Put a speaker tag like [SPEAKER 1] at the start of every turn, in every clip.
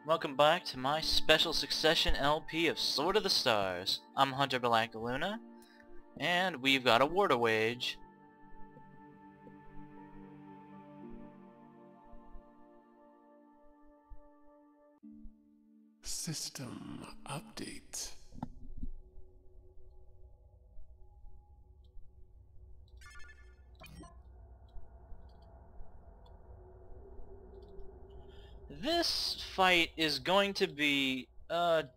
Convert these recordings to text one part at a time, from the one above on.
[SPEAKER 1] Welcome back to my special succession LP of Sword of the Stars. I'm Hunter Black Luna, and we've got a war to wage.
[SPEAKER 2] System update.
[SPEAKER 1] This fight is going to be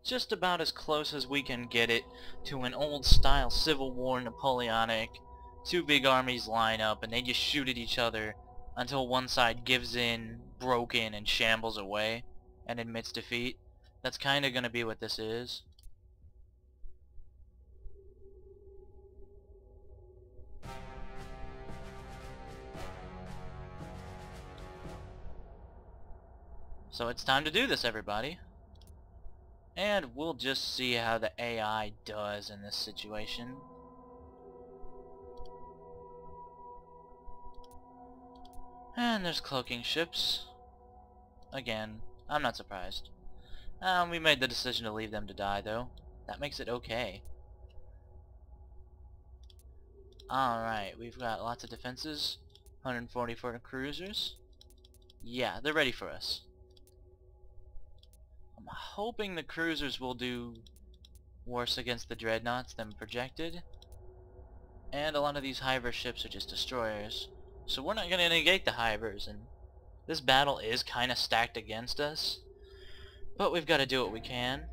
[SPEAKER 1] just about as close as we can get it to an old style Civil War Napoleonic. Two big armies line up and they just shoot at each other until one side gives in, broken, and shambles away and admits defeat. That's kind of going to be what this is. So it's time to do this, everybody. And we'll just see how the AI does in this situation. And there's cloaking ships. Again, I'm not surprised. We made the decision to leave them to die, though. That makes it okay. Alright, we've got lots of defenses. 140 for the cruisers. Yeah, they're ready for us. I'm hoping the cruisers will do worse against the Dreadnoughts than projected. And a lot of these Hiver ships are just destroyers. So we're not going to negate the Hivers, and this battle is kind of stacked against us. But we've got to do what we can.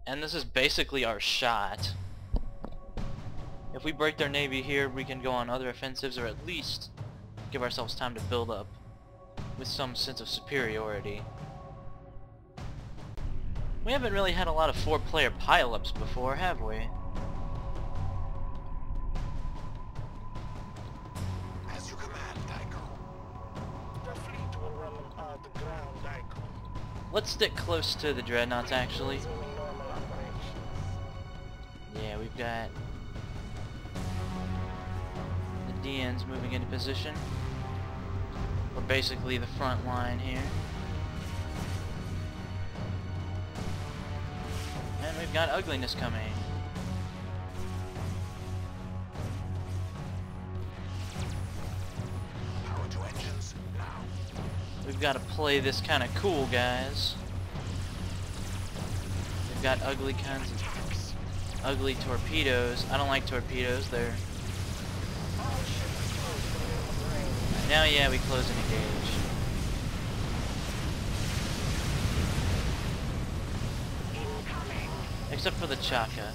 [SPEAKER 1] And this is basically our shot. If we break their navy here, we can go on other offensives, or at least give ourselves time to build up with some sense of superiority. We haven't really had a lot of 4-player pile-ups before, have we?
[SPEAKER 3] As you command, Tycho. The fleet will run the ground, Tycho.
[SPEAKER 1] Let's stick close to the Dreadnoughts, actually. Yeah, we've got the DNs moving into position. We're basically the front line here. And we've got ugliness coming.
[SPEAKER 3] Power to engines now.
[SPEAKER 1] We've got to play this kind of cool, guys. We've got ugly kinds of ugly torpedoes. I don't like torpedoes. They're now, yeah, we close and engage. Except for the Chaka.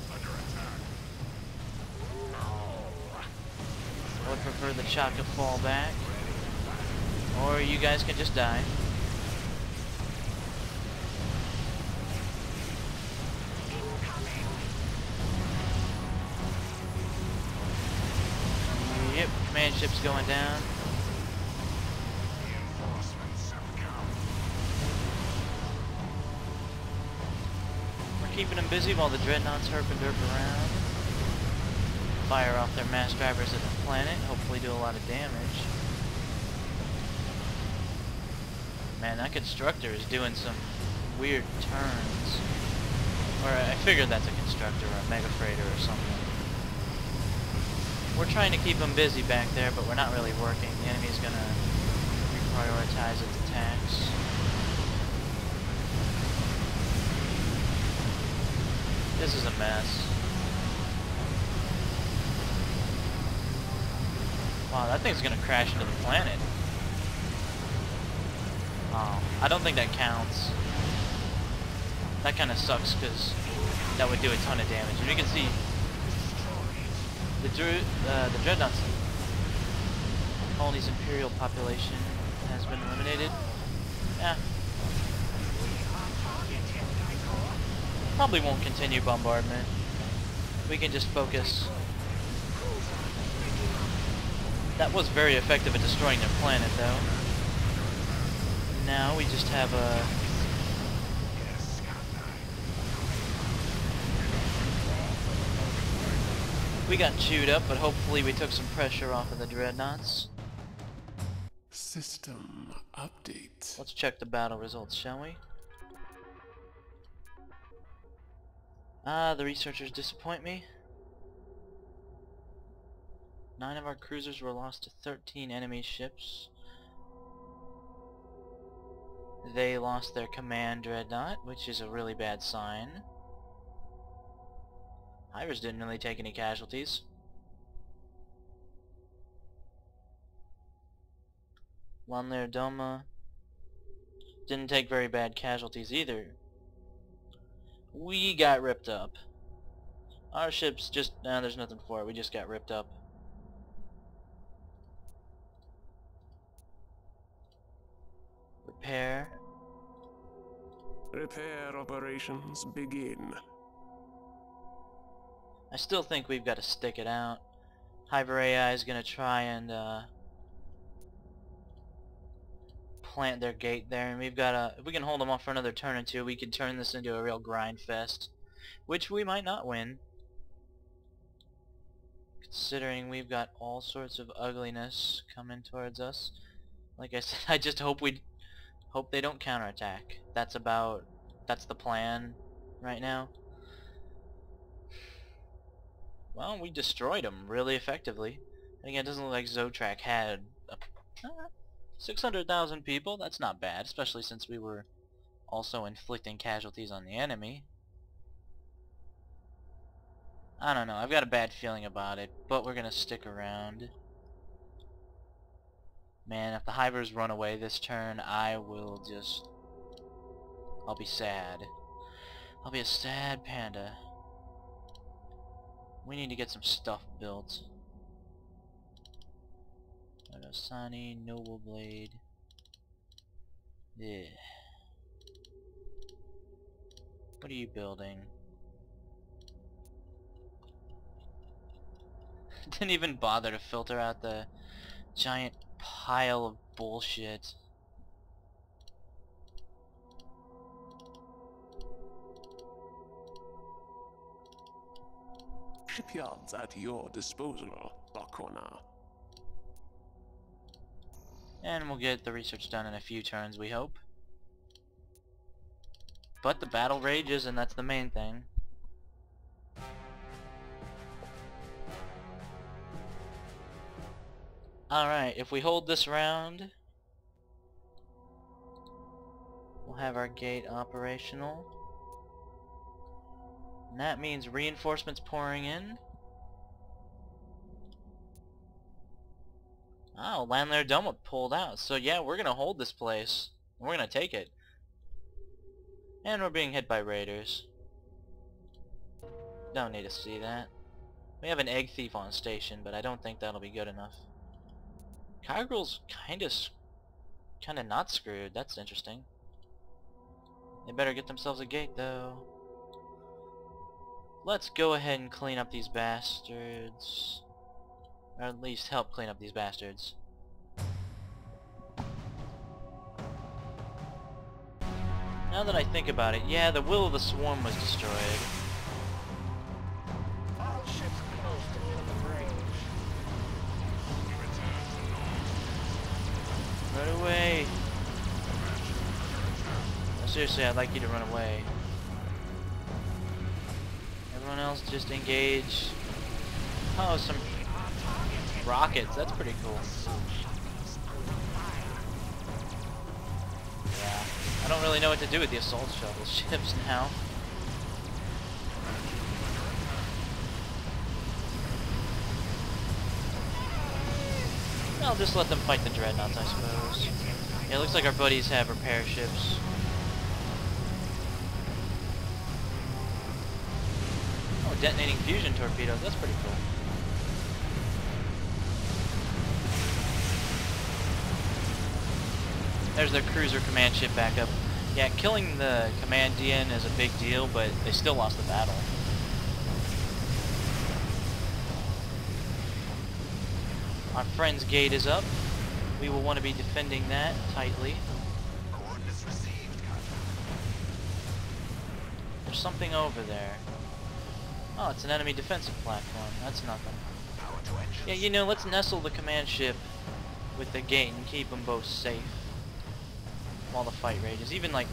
[SPEAKER 1] I would prefer the Chaka fall back. Or you guys can just die. Yep, command ship's going down. Keeping them busy while the Dreadnoughts herp and derp around. Fire off their mass drivers at the planet, hopefully do a lot of damage. Man, that constructor is doing some weird turns. Or I figured that's a constructor or a mega freighter or something. We're trying to keep them busy back there, but we're not really working. The enemy's gonna reprioritize its attacks. This is a mess. Wow, that thing's gonna crash into the planet. Oh, I don't think that counts. That kinda sucks, because that would do a ton of damage. And you can see the Dreadnoughts colony's Imperial population has been eliminated. Yeah. Probably won't continue bombardment. We can just focus. That was very effective at destroying their planet, though. Now we just have a... We got chewed up, but hopefully we took some pressure off of the Dreadnoughts.
[SPEAKER 2] System update.
[SPEAKER 1] Let's check the battle results, shall we? Ah, the researchers disappoint me. 9 of our cruisers were lost to 13 enemy ships. They lost their command dreadnought, which is a really bad sign. Hivers didn't really take any casualties. Doma didn't take very bad casualties either. We got ripped up. Our ships just... nah, there's nothing for it. We just got ripped up. Repair.
[SPEAKER 2] Repair operations begin.
[SPEAKER 1] I still think we've got to stick it out. Hiver AI is going to try and plant their gate there, and we've got to... if we can hold them off for another turn or two, we could turn this into a real grind fest, which we might not win, considering we've got all sorts of ugliness coming towards us. Like I said, I just hope they don't counterattack. That's the plan right now. Well, we destroyed them really effectively. Again, it doesn't look like Zotrak had 600,000 people. That's not bad, especially since we were also inflicting casualties on the enemy. I don't know, I've got a bad feeling about it, but we're gonna stick around. Man, if the Hivers run away this turn, I'll be sad. I'll be a sad panda. We need to get some stuff built. Sunny, Noble Blade. Yeah. What are you building? Didn't even bother to filter out the giant pile of bullshit.
[SPEAKER 2] Shipyards at your disposal, Bakona.
[SPEAKER 1] And we'll get the research done in a few turns, we hope. But the battle rages, and that's the main thing. Alright, if we hold this round, we'll have our gate operational. And that means reinforcements pouring in. Oh, Landlair Doma pulled out. So yeah, we're gonna hold this place. We're gonna take it. And we're being hit by raiders. Don't need to see that. We have an egg thief on station, but I don't think that'll be good enough. Coggrel's kinda not screwed. That's interesting. They better get themselves a gate though. Let's go ahead and clean up these bastards. Or at least help clean up these bastards. Now that I think about it, yeah, the Will of the Swarm was destroyed.
[SPEAKER 3] All ships close to minimum range.
[SPEAKER 1] Run away! No, seriously, I'd like you to run away. Everyone else just engage. Oh, some rockets, that's pretty cool. Yeah, I don't really know what to do with the assault shuttle ships now. I'll just let them fight the Dreadnoughts, I suppose. Yeah, it looks like our buddies have repair ships. Oh, detonating fusion torpedoes, that's pretty cool. There's their cruiser command ship backup. Yeah, killing the command DN is a big deal, but they still lost the battle. Our friend's gate is up. We will want to be defending that tightly.
[SPEAKER 3] Coordinates received,
[SPEAKER 1] There's something over there. Oh, it's an enemy defensive platform. That's nothing.
[SPEAKER 3] Power to engines.
[SPEAKER 1] Yeah, you know, let's nestle the command ship with the gate and keep them both safe while the fight rages. Even like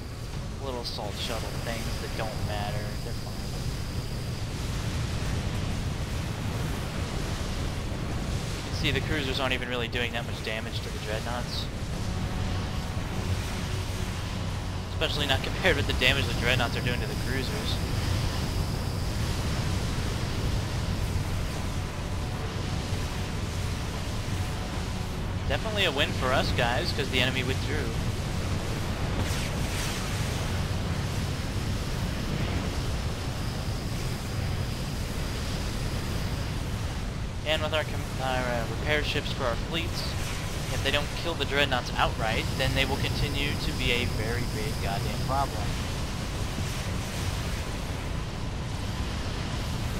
[SPEAKER 1] little assault shuttle things that don't matter, they're fine. see the cruisers aren't even really doing that much damage to the Dreadnoughts. Especially not compared with the damage the Dreadnoughts are doing to the cruisers. Definitely a win for us guys, because the enemy withdrew. And with our repair ships for our fleets, if they don't kill the Dreadnoughts outright, then they will continue to be a very big goddamn problem.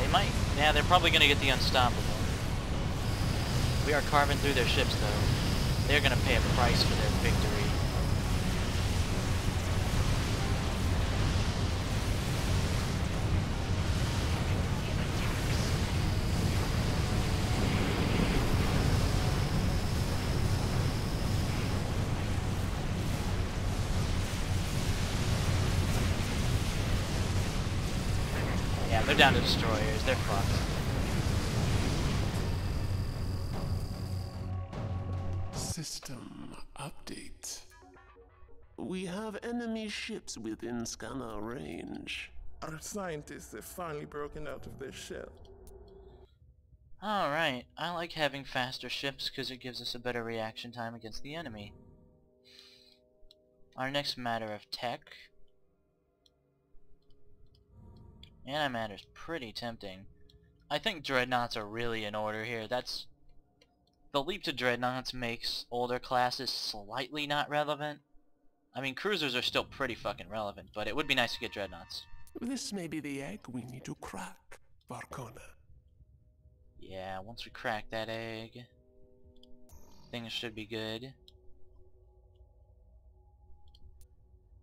[SPEAKER 1] They might, yeah, they're probably going to get the Unstoppable. We are carving through their ships though. They're going to pay a price for their victory. Yeah, they're down to destroyers. They're fucked.
[SPEAKER 2] System update. We have enemy ships within scanner range.
[SPEAKER 3] Our scientists have finally broken out of their shell.
[SPEAKER 1] Alright, I like having faster ships because it gives us a better reaction time against the enemy. Our next matter of tech. Antimatter's pretty tempting. I think Dreadnoughts are really in order here. The leap to Dreadnoughts makes older classes slightly not relevant. I mean, cruisers are still pretty fucking relevant, but it would be nice to get Dreadnoughts.
[SPEAKER 2] This may be the egg we need to crack, Varkona.
[SPEAKER 1] Yeah, once we crack that egg, things should be good.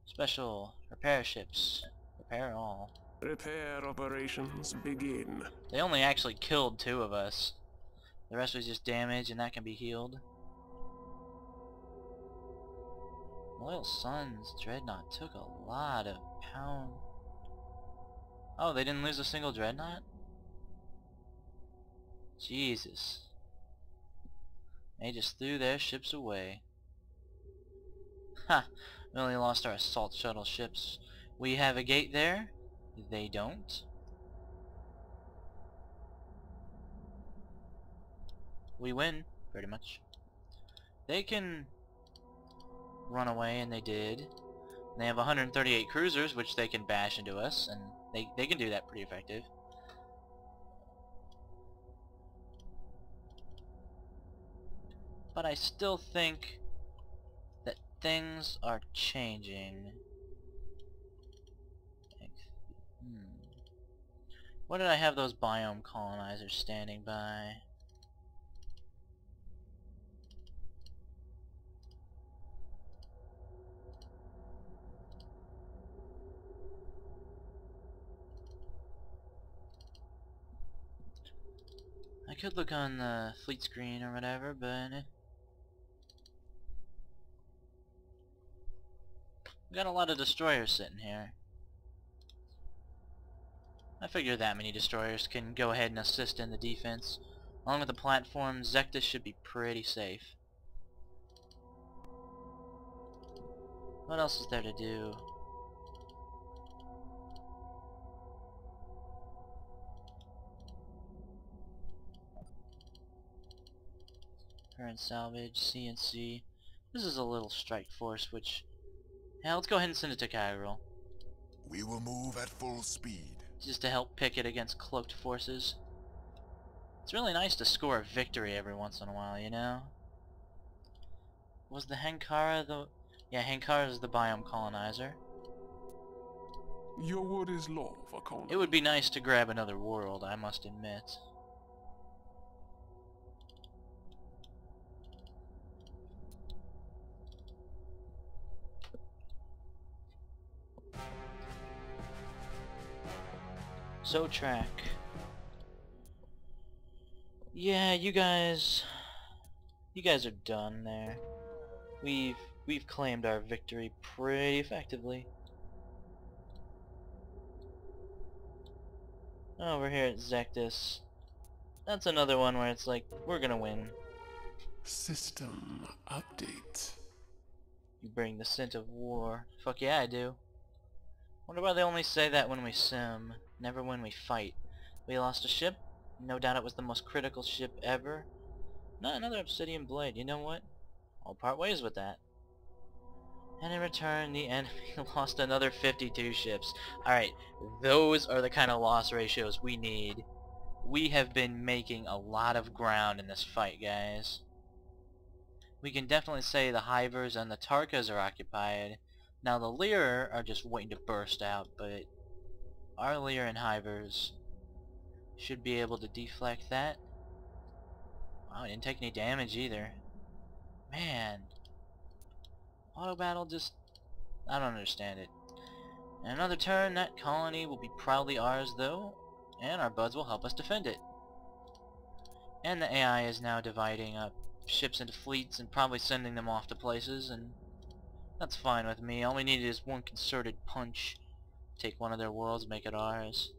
[SPEAKER 1] Special repair ships. Repair all.
[SPEAKER 2] Repair operations begin.
[SPEAKER 1] They only actually killed 2 of us. The rest was just damage, and that can be healed. Loyal Sons Dreadnought took a lot of pound. Oh, they didn't lose a single Dreadnought? Jesus. They just threw their ships away. Ha! We only lost our assault shuttle ships. We have a gate there. They don't. We win, pretty much. They can run away, and they did. They have 138 cruisers, which they can bash into us, and they can do that pretty effective. But I still think that things are changing. What did I have those biome colonizers standing by? I could look on the fleet screen or whatever, but we got a lot of destroyers sitting here. I figure that many destroyers can go ahead and assist in the defense. Along with the platform, Zectus should be pretty safe. What else is there to do? Current salvage, CNC. This is a little strike force, which... Yeah, let's go ahead and send it to Cairo.
[SPEAKER 4] We will move at full speed.
[SPEAKER 1] Just to help pick it against cloaked forces. It's really nice to score a victory every once in a while, you know? Was the Hankara the... Yeah, Hankara is the biome colonizer.
[SPEAKER 2] Your word is law, Varkona.
[SPEAKER 1] It would be nice to grab another world, I must admit. So track. Yeah, you guys are done there. We've claimed our victory pretty effectively. Over here at Zectus, that's another one where it's like, we're gonna win.
[SPEAKER 2] System update.
[SPEAKER 1] You bring the scent of war. Fuck yeah, I do. Wonder why they only say that when we sim, never when we fight. We lost a ship. No doubt it was the most critical ship ever. Not another obsidian blade. You know what? I'll part ways with that. And in return, the enemy lost another 52 ships. Alright, those are the kind of loss ratios we need. We have been making a lot of ground in this fight, guys. We can definitely say the Hivers and the Tarkas are occupied. Now the Lear are just waiting to burst out, but our Lear and Hivers should be able to deflect that. Wow, I didn't take any damage either. Man. Auto battle just... I don't understand it. In another turn, that colony will be proudly ours though, and our buds will help us defend it. And the AI is now dividing up ships into fleets and probably sending them off to places, and that's fine with me. All we need is one concerted punch. Take one of their worlds, make it ours.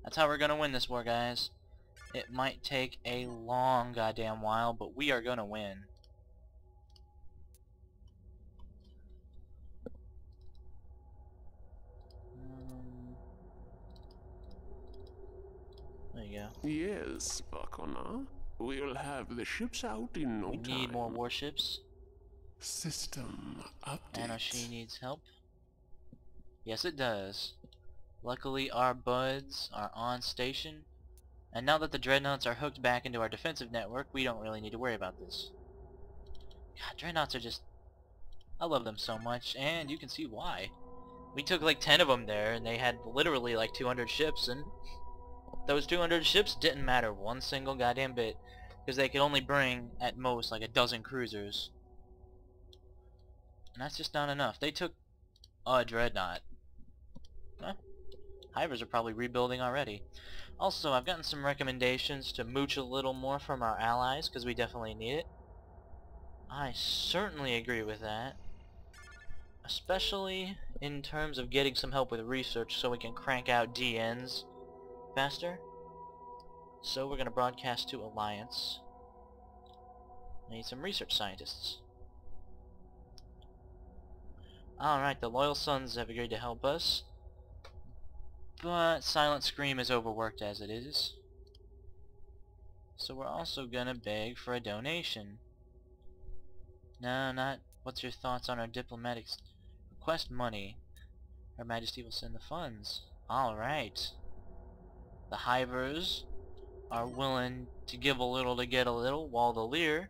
[SPEAKER 1] That's how we're gonna win this war, guys. It might take a long goddamn while, but we are gonna win. There you go.
[SPEAKER 2] Yes, Vakona. We'll have the ships out in no
[SPEAKER 1] We
[SPEAKER 2] time.
[SPEAKER 1] need more warships.
[SPEAKER 2] System update.
[SPEAKER 1] Anoshi needs help. Yes, it does. Luckily, our buds are on station. And now that the Dreadnoughts are hooked back into our defensive network, we don't really need to worry about this. God, Dreadnoughts are just... I love them so much, and you can see why. We took like 10 of them there, and they had literally like 200 ships, and those 200 ships didn't matter one single goddamn bit, because they could only bring, at most, like a dozen cruisers. And that's just not enough. They took a Dreadnought. Huh? Hivers are probably rebuilding already. Also, I've gotten some recommendations to mooch a little more from our allies, because we definitely need it. I certainly agree with that. Especially in terms of getting some help with research so we can crank out DNs faster. So we're going to broadcast to Alliance. I need some research scientists. Alright, the Loyal Sons have agreed to help us. But Silent Scream is overworked as it is. So we're also gonna beg for a donation. No, not what's your thoughts on our diplomatics? Request money. Her Majesty will send the funds. Alright. The Hivers are willing to give a little to get a little, while the Lear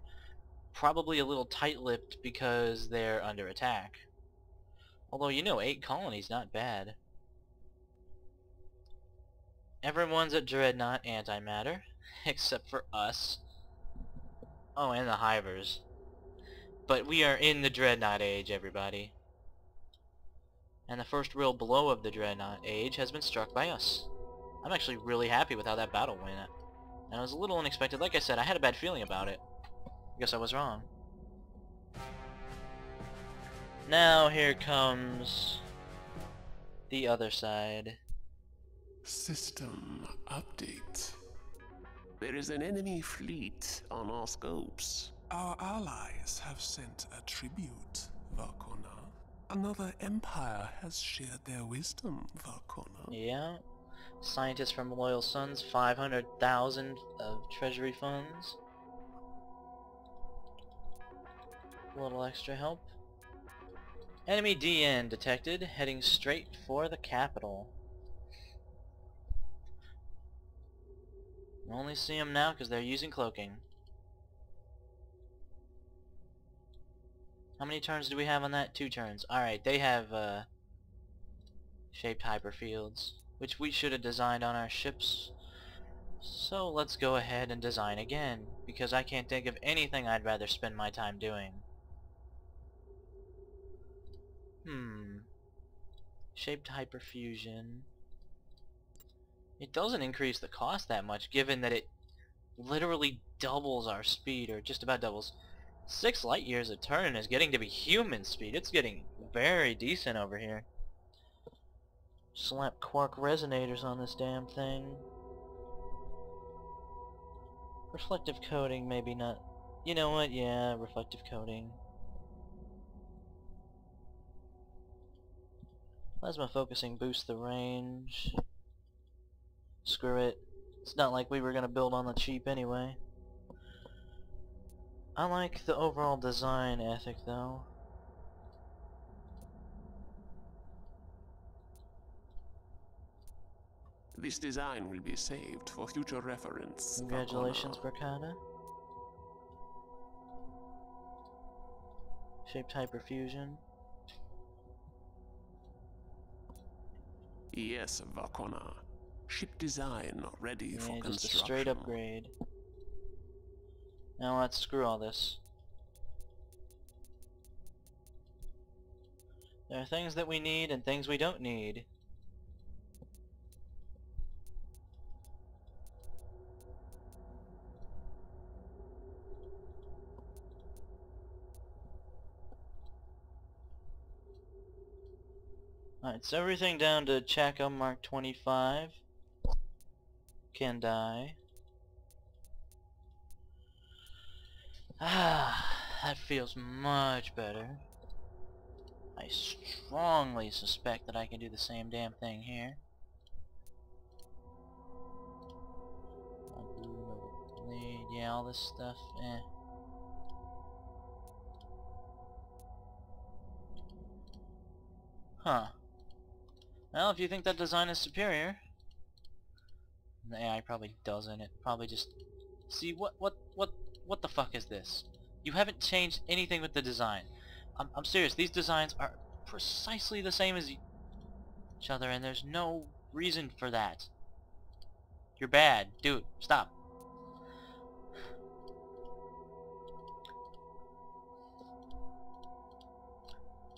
[SPEAKER 1] probably a little tight-lipped because they're under attack. Although, you know, 8 colonies, not bad. Everyone's at Dreadnought Antimatter, except for us. Oh, and the Hivers. But we are in the Dreadnought Age, everybody. And the first real blow of the Dreadnought Age has been struck by us. I'm actually really happy with how that battle went. And it was a little unexpected. Like I said, I had a bad feeling about it. I guess I was wrong. Now here comes the other side.
[SPEAKER 2] System update. There is an enemy fleet on our scopes.
[SPEAKER 5] Our allies have sent a tribute, Vakona. Another empire has shared their wisdom, Vakona.
[SPEAKER 1] Yeah. Scientists from Loyal Sons, 500,000 of treasury funds. A little extra help. Enemy DN detected, heading straight for the capital. You only see them now because they're using cloaking. How many turns do we have on that? 2 turns. Alright, they have shaped hyperfields, which we should have designed on our ships. So let's go ahead and design again, because I can't think of anything I'd rather spend my time doing. Shaped hyperfusion. It doesn't increase the cost that much, given that it literally doubles our speed, or just about doubles. 6 light years a turn is getting to be human speed. It's getting very decent over here. Slap quark resonators on this damn thing. Reflective coating, maybe not. You know what? Yeah, reflective coating. Plasma focusing boosts the range. Screw it. It's not like we were gonna build on the cheap anyway. I like the overall design ethic though.
[SPEAKER 2] This design will be saved for future reference.
[SPEAKER 1] Congratulations,
[SPEAKER 2] Vakona.
[SPEAKER 1] Verkada. Shaped hyperfusion.
[SPEAKER 2] Yes, Vakona. Ship design ready for
[SPEAKER 1] Yeah, just a
[SPEAKER 2] construction.
[SPEAKER 1] straight upgrade. Now let's screw all this. There are things that we need and things we don't need. Alright, so everything down to Chaka Mark 25 can die. Ah, that feels much better. I strongly suspect that I can do the same damn thing here. Yeah, all this stuff, eh. Huh. Well, if you think that design is superior, the AI probably doesn't. It probably just... See, what the fuck is this? You haven't changed anything with the design. I'm serious, these designs are precisely the same as each other, and there's no reason for that. You're bad. Dude, stop.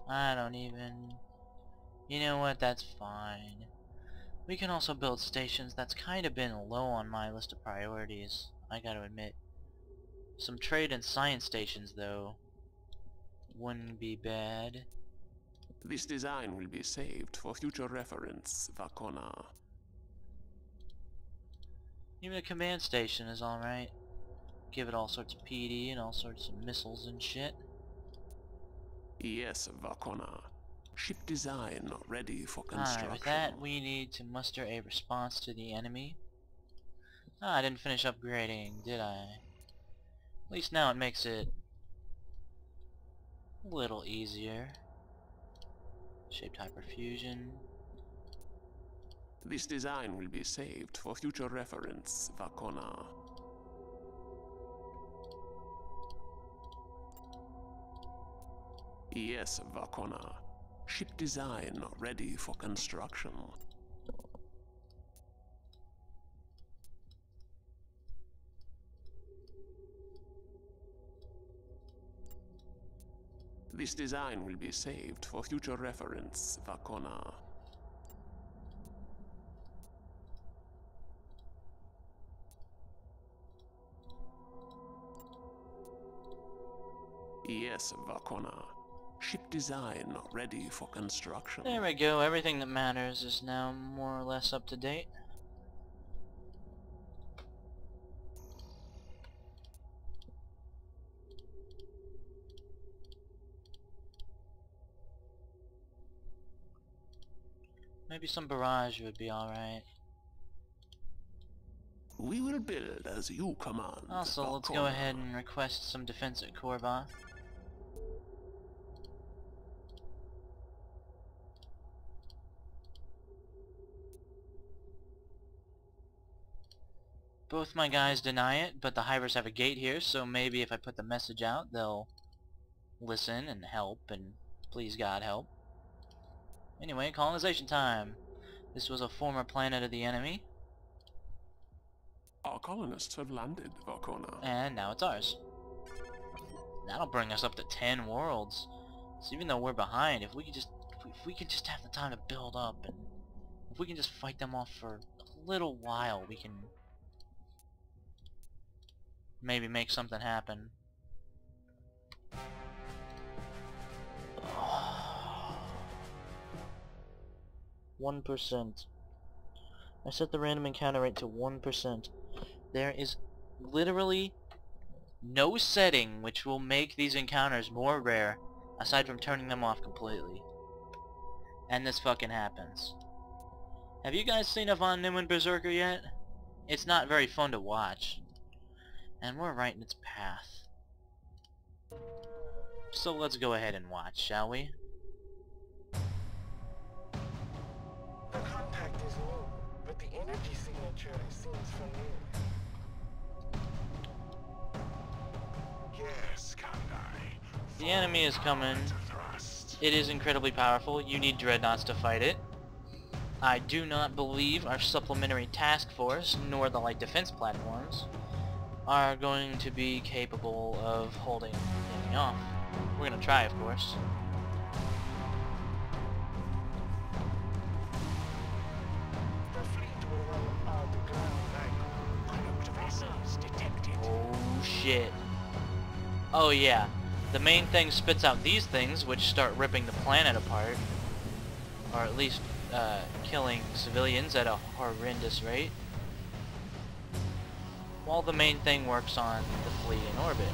[SPEAKER 1] I don't even... You know what, that's fine. We can also build stations. That's kind of been low on my list of priorities, I gotta admit. Some trade and science stations, though, wouldn't be bad.
[SPEAKER 2] This design will be saved for future reference, Vakona.
[SPEAKER 1] Even a command station is alright. Give it all sorts of PD and all sorts of missiles and shit.
[SPEAKER 2] Yes, Vakona. Ship design ready for construction.
[SPEAKER 1] Alright, with that we need to muster a response to the enemy. Ah, I didn't finish upgrading, did I? At least now it makes it a little easier. Shaped hyperfusion.
[SPEAKER 2] This design will be saved for future reference, Vakona. Yes, Vakona. Ship design ready for construction. This design will be saved for future reference, Vakona. Yes, Vakona. Ship design ready for construction.
[SPEAKER 1] There we go, everything that matters is now more or less up to date. Maybe some barrage would be alright.
[SPEAKER 2] We will build as you command.
[SPEAKER 1] Also, let's go ahead and request some defense at Korva. Both my guys deny it, but the Hivers have a gate here, so maybe if I put the message out, they'll listen and help, and please God help. Anyway, colonization time. This was a former planet of the enemy,
[SPEAKER 5] Our colonists have landed, Vakona.
[SPEAKER 1] and now it's ours. That'll bring us up to 10 worlds. So even though we're behind, if we could just have the time to build up, and if we can just fight them off for a little while, we can maybe make something happen. 1%. I set the random encounter rate to 1%. There is literally no setting which will make these encounters more rare, aside from turning them off completely. And this fucking happens. Have you guys seen a Von Neumann Berserker yet? It's not very fun to watch. And we're right in its path. So let's go ahead and watch, shall we?
[SPEAKER 3] The contact is new, but the energy signature seems familiar.
[SPEAKER 4] Yes, Kandai.
[SPEAKER 1] The enemy is coming.
[SPEAKER 4] Thrust.
[SPEAKER 1] It is incredibly powerful. You need Dreadnoughts to fight it. I do not believe our supplementary task force, nor the light defense platforms, are going to be capable of holding the enemy off. We're gonna try, of course.
[SPEAKER 3] The fleet will run the ground like vessels detected.
[SPEAKER 1] Oh shit. Oh yeah. The main thing spits out these things, which start ripping the planet apart. Or at least killing civilians at a horrendous rate. While the main thing works on the fleet in orbit.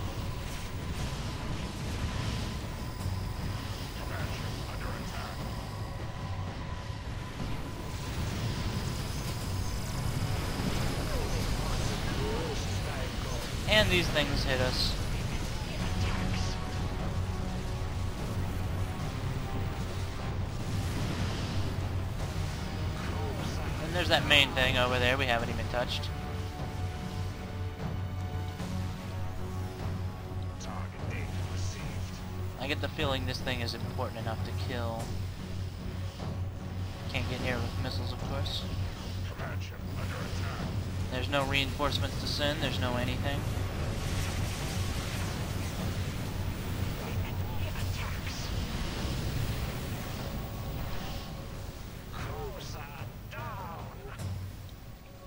[SPEAKER 1] And these things hit us. And there's that main thing over there we haven't even touched.
[SPEAKER 4] Target data received.
[SPEAKER 1] I get the feeling this thing is important enough to kill. Can't get near with missiles, of course.
[SPEAKER 4] Command ship under attack.
[SPEAKER 1] There's no reinforcements to send, there's no anything.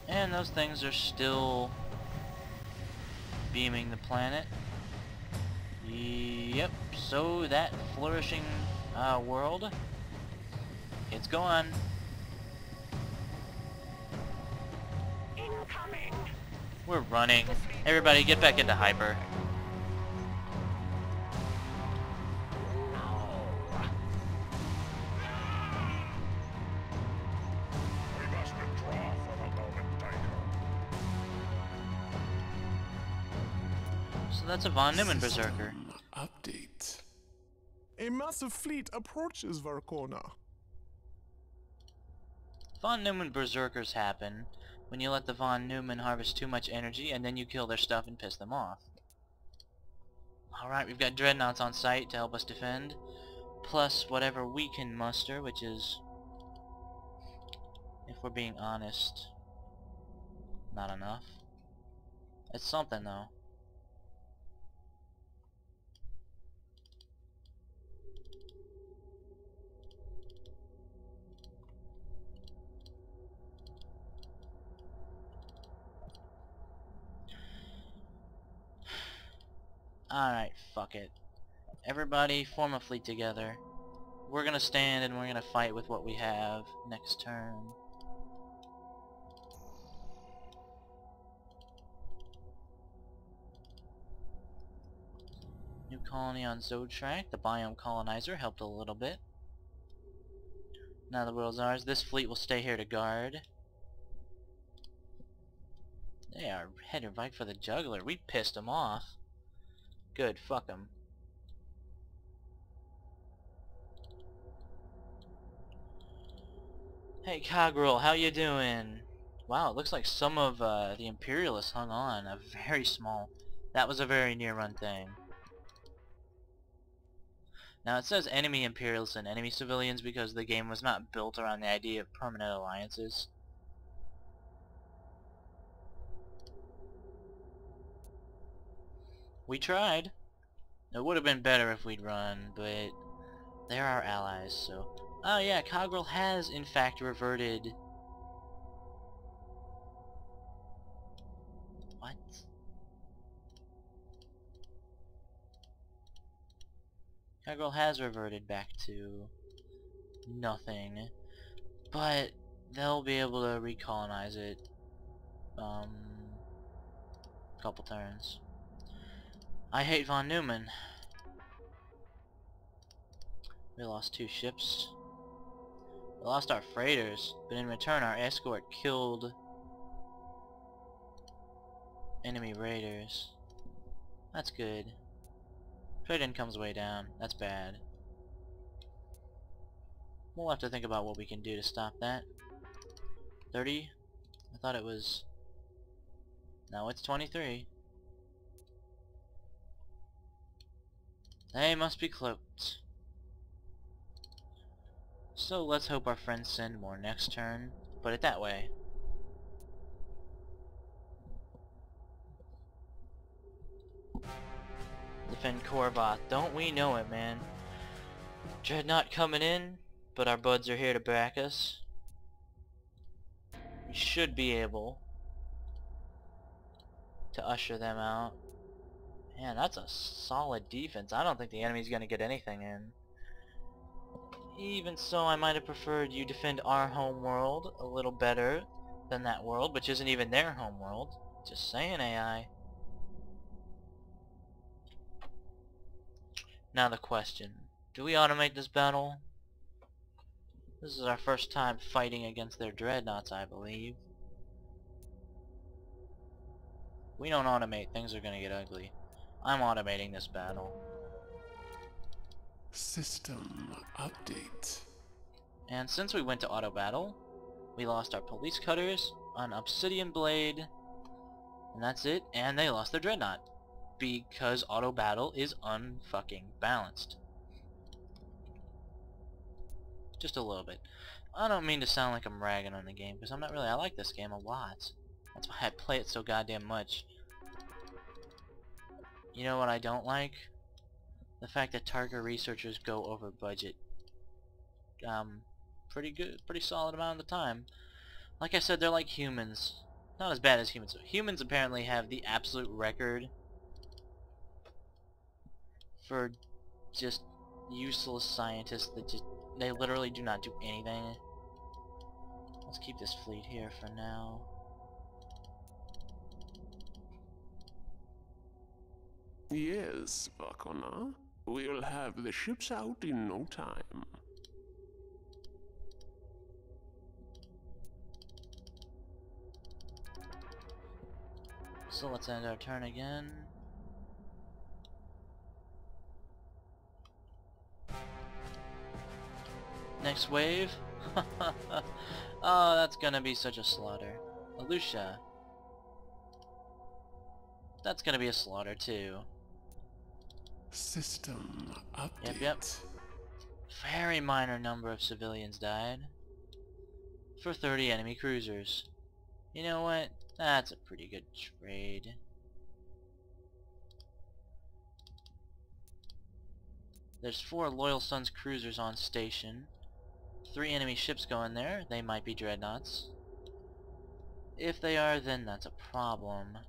[SPEAKER 1] And those things are still beaming the planet. Yep, so that flourishing world, it's gone.
[SPEAKER 3] Incoming.
[SPEAKER 1] We're running. Everybody get back into hyper.
[SPEAKER 4] We must withdraw for the moment, Tycho.
[SPEAKER 1] So that's a Von Neumann Berserker.
[SPEAKER 5] Update. A massive fleet approaches Varkona.
[SPEAKER 1] Von Neumann Berserkers happen when you let the Von Neumann harvest too much energy and then you kill their stuff and piss them off. Alright, we've got Dreadnoughts on site to help us defend, plus whatever we can muster, which is, if we're being honest, not enough. It's something though. Alright, fuck it. Everybody form a fleet together. We're gonna stand and we're gonna fight with what we have next turn. New colony on Zodtrack. The biome colonizer helped a little bit. Now the world's ours. This fleet will stay here to guard. They are heading right for the juggler. We pissed them off. Good, fuck them. Hey Cogrel, how you doing? Wow, it looks like some of the Imperialists hung on. A very small... That was a very near-run thing. Now it says enemy Imperialists and enemy civilians because the game was not built around the idea of permanent alliances. We tried. It would have been better if we'd run, but they're our allies, so... Oh yeah, Cogrel has in fact reverted... What? Cogrel has reverted back to... nothing. But they'll be able to recolonize it... couple turns. I hate von Neumann. We lost 2 ships. We lost our freighters, but in return our escort killed enemy raiders. That's good. Trade income's way down. That's bad. We'll have to think about what we can do to stop that. 30? I thought it was... No, it's 23. They must be cloaked. So let's hope our friends send more next turn. Put it that way. Defend Korvath. Don't we know it, man? Dreadnought coming in, but our buds are here to back us. We should be able to usher them out. Man, that's a solid defense. I don't think the enemy's gonna get anything in. Even so, I might have preferred you defend our home world a little better than that world, which isn't even their home world. Just saying, AI. Now the question. Do we automate this battle? This is our first time fighting against their dreadnoughts, I believe. If we don't automate, things are gonna get ugly. I'm automating this battle.
[SPEAKER 5] System update.
[SPEAKER 1] And since we went to auto battle, we lost our police cutters, an obsidian blade, and that's it, and they lost their dreadnought. Because auto battle is unfucking balanced. Just a little bit. I don't mean to sound like I'm ragging on the game, because I'm not really. I like this game a lot. That's why I play it so goddamn much. You know what I don't like? The fact that Tarka researchers go over budget. Pretty good, pretty solid amount of the time. Like I said, they're like humans. Not as bad as humans. Humans apparently have the absolute record for just useless scientists that just, they literally do not do anything. Let's keep this fleet here for now.
[SPEAKER 2] Yes, Vakona. We'll have the ships out in no time.
[SPEAKER 1] So let's end our turn again. Next wave. Oh, that's gonna be such a slaughter. Alusha. That's gonna be a slaughter too.
[SPEAKER 5] System update.
[SPEAKER 1] Yep. Very minor number of civilians died for 30 enemy cruisers. You know what? That's a pretty good trade. There's 4 Loyal Sons cruisers on station. 3 enemy ships going there. They might be dreadnoughts. If they are, then that's a problem.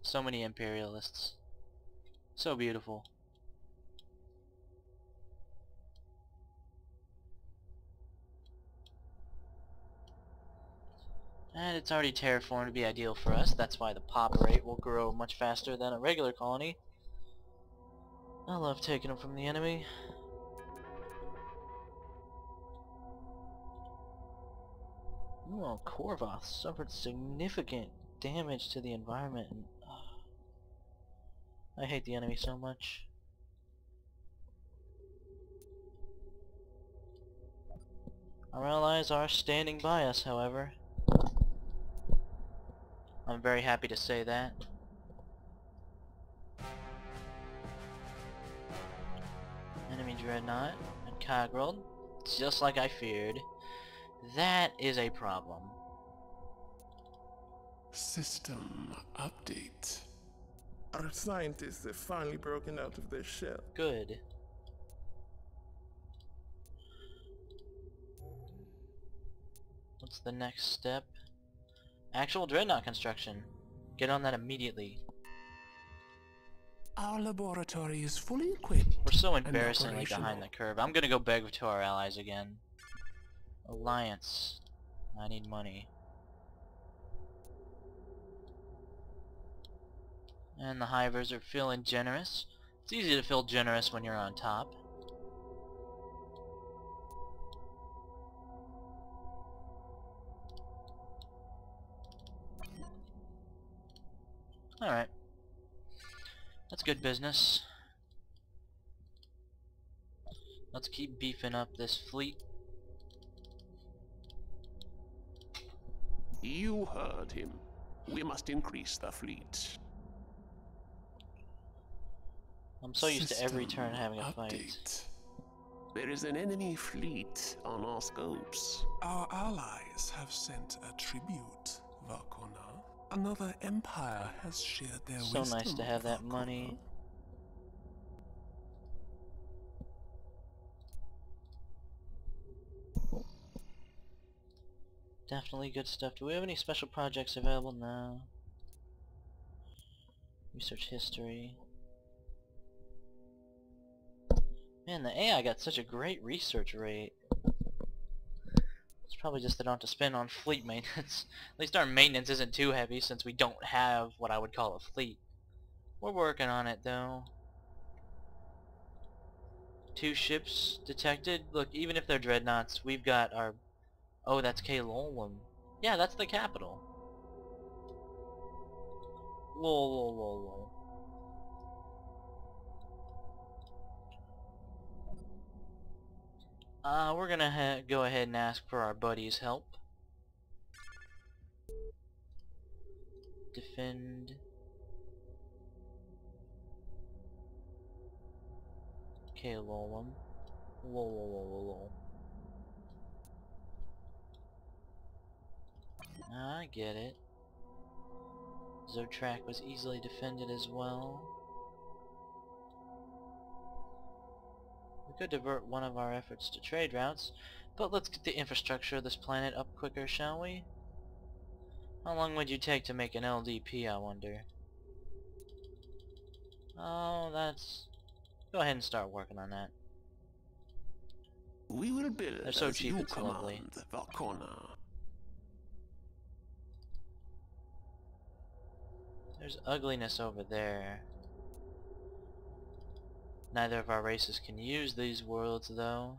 [SPEAKER 1] So many imperialists. So beautiful. And it's already terraformed to be ideal for us. That's why the pop rate will grow much faster than a regular colony. I love taking them from the enemy. Oh, Korvath suffered significant damage to the environment. And, I hate the enemy so much. Our allies are standing by us, however. I'm very happy to say that. Enemy Dreadnought and Cogworld, just like I feared. That is a problem.
[SPEAKER 5] System update.
[SPEAKER 6] Our scientists have finally broken out of their shell.
[SPEAKER 1] Good. What's the next step? Actual Dreadnought construction. Get on that immediately.
[SPEAKER 5] Our laboratory is fully equipped.
[SPEAKER 1] We're so
[SPEAKER 5] and
[SPEAKER 1] embarrassingly
[SPEAKER 5] operational.
[SPEAKER 1] behind the curve. I'm gonna go beg to our allies again. Alliance. I need money. And the hivers are feeling generous. It's easy to feel generous when you're on top. Alright. That's good business. Let's keep beefing up this fleet.
[SPEAKER 2] You heard him. We must increase the fleet.
[SPEAKER 1] I'm so used to every turn
[SPEAKER 5] System
[SPEAKER 1] having a fight.
[SPEAKER 5] update.
[SPEAKER 2] There is an enemy fleet on our scopes.
[SPEAKER 5] Our allies have sent a tribute, Varkona. Another empire has shared their
[SPEAKER 1] So
[SPEAKER 5] wisdom,
[SPEAKER 1] nice to have that
[SPEAKER 5] Varkona.
[SPEAKER 1] money. Definitely good stuff. Do we have any special projects available now? Research history. Man, the AI got such a great research rate. It's probably just they don't have to spend on fleet maintenance. At least our maintenance isn't too heavy since we don't have what I would call a fleet. We're working on it though. 2 ships detected. Look, even if they're dreadnoughts, we've got our... Oh, that's Kalolum. Yeah, that's the capital. Lol, lol, lol, lol. We're gonna go ahead and ask for our buddy's help. Defend. Kalolum. Lol, lol, lol, lol, lol. I get it. Zotrak was easily defended as well. We could divert one of our efforts to trade routes, but let's get the infrastructure of this planet up quicker, shall we? How long would you take to make an LDP, I wonder? Oh, that's... Go ahead and start working on that.
[SPEAKER 2] We will build
[SPEAKER 1] They're so
[SPEAKER 2] as
[SPEAKER 1] cheap,
[SPEAKER 2] you
[SPEAKER 1] it's
[SPEAKER 2] command,
[SPEAKER 1] lovely.
[SPEAKER 2] Varkona.
[SPEAKER 1] There's ugliness over there. Neither of our races can use these worlds though,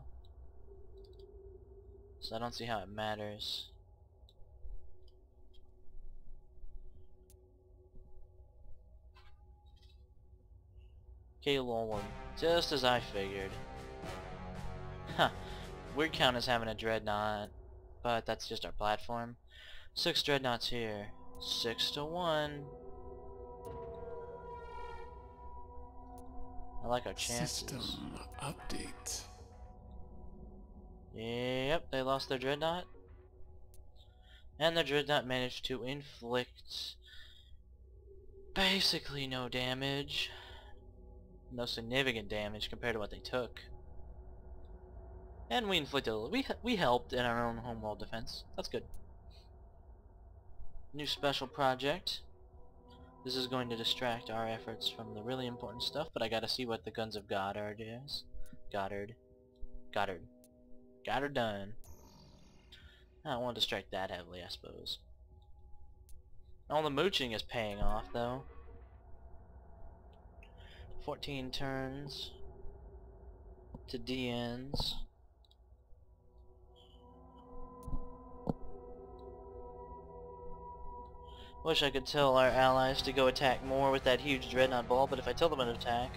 [SPEAKER 1] so I don't see how it matters. Kalolum, just as I figured. Huh, weird count as having a dreadnought, but that's just our platform. 6 dreadnoughts here, 6 to 1. I like our chances.
[SPEAKER 5] System update.
[SPEAKER 1] Yep, they lost their dreadnought. And their dreadnought managed to inflict basically no damage. No significant damage compared to what they took. And we inflicted a little. We helped in our own homeworld defense. That's good. New special project. This is going to distract our efforts from the really important stuff, but I gotta see what the Guns of Goddard is. Goddard done. I don't want to distract that heavily, I suppose. All the mooching is paying off, though. 14 turns to DNs. Wish I could tell our allies to go attack more with that huge dreadnought ball, but if I tell them to attack,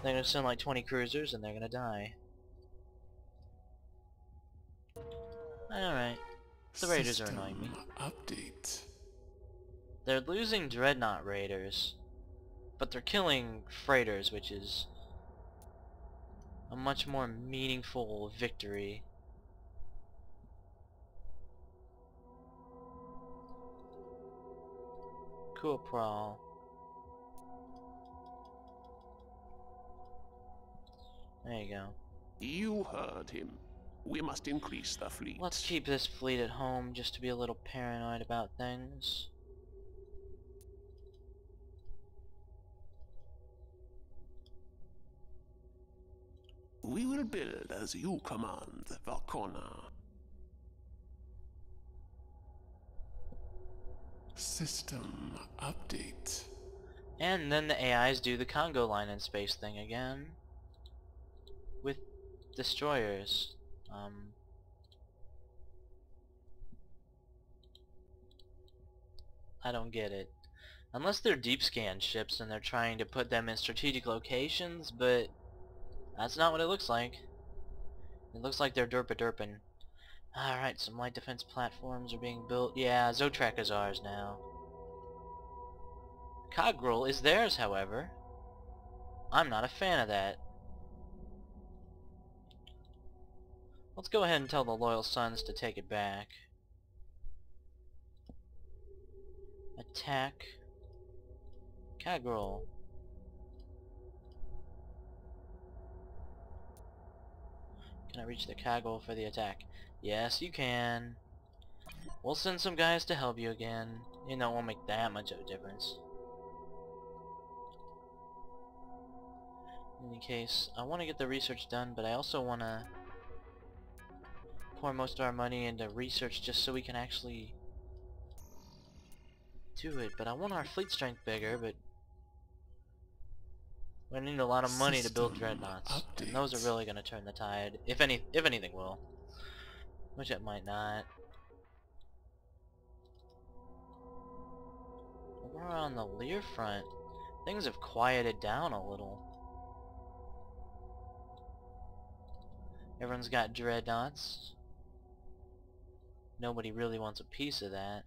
[SPEAKER 1] they're gonna send like 20 cruisers and they're gonna die. Alright. The raiders are annoying me.
[SPEAKER 5] System update.
[SPEAKER 1] They're losing dreadnought raiders, but they're killing freighters, which is a much more meaningful victory. Kupral. There you go.
[SPEAKER 2] You heard him. We must increase the fleet.
[SPEAKER 1] Let's keep this fleet at home just to be a little paranoid about things.
[SPEAKER 2] We will build as you command, Varkona.
[SPEAKER 5] System update.
[SPEAKER 1] And then the AIs do the Congo line in space thing again with destroyers. I don't get it. Unless they're deep scan ships and they're trying to put them in strategic locations, but that's not what it looks like. It looks like they're derping. Alright, some light defense platforms are being built. Yeah, Zotrak is ours now. Cogrel is theirs, however. I'm not a fan of that. Let's go ahead and tell the Loyal Sons to take it back. Attack Cogrel. Can I reach the Cogrel for the attack? Yes, you can. We'll send some guys to help you again. You know, it won't make that much of a difference. In any case, I want to get the research done, but I also want to pour most of our money into research just so we can actually do it. But I want our fleet strength bigger, but we need a lot of money to build Dreadnoughts. And those are really going to turn the tide, if anything will. Which it might not. Over on the Lear front, things have quieted down a little. Everyone's got Dreadnoughts. Nobody really wants a piece of that.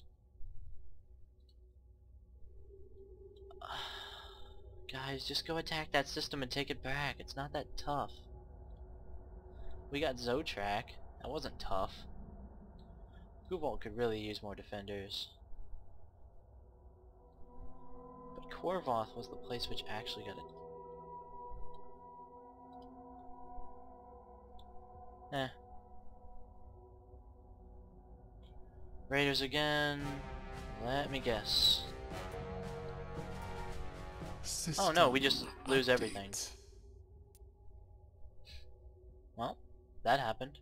[SPEAKER 1] Guys, just go attack that system and take it back. It's not that tough. We got Zotrak. That wasn't tough. Guvalt could really use more defenders. But Korvoth was the place which actually got it. Raiders again. Let me guess. Oh no, we just lose everything. Well, that happened.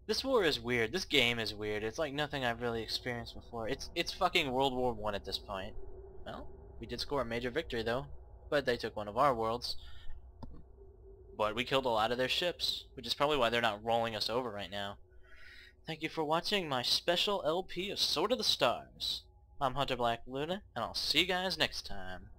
[SPEAKER 1] This war is weird. This game is weird. It's like nothing I've really experienced before. It's fucking World War I at this point. Well, we did score a major victory though. But they took one of our worlds. But we killed a lot of their ships, which is probably why they're not rolling us over right now. Thank you for watching my special LP of Sword of the Stars. I'm Hunter Black Luna, and I'll see you guys next time.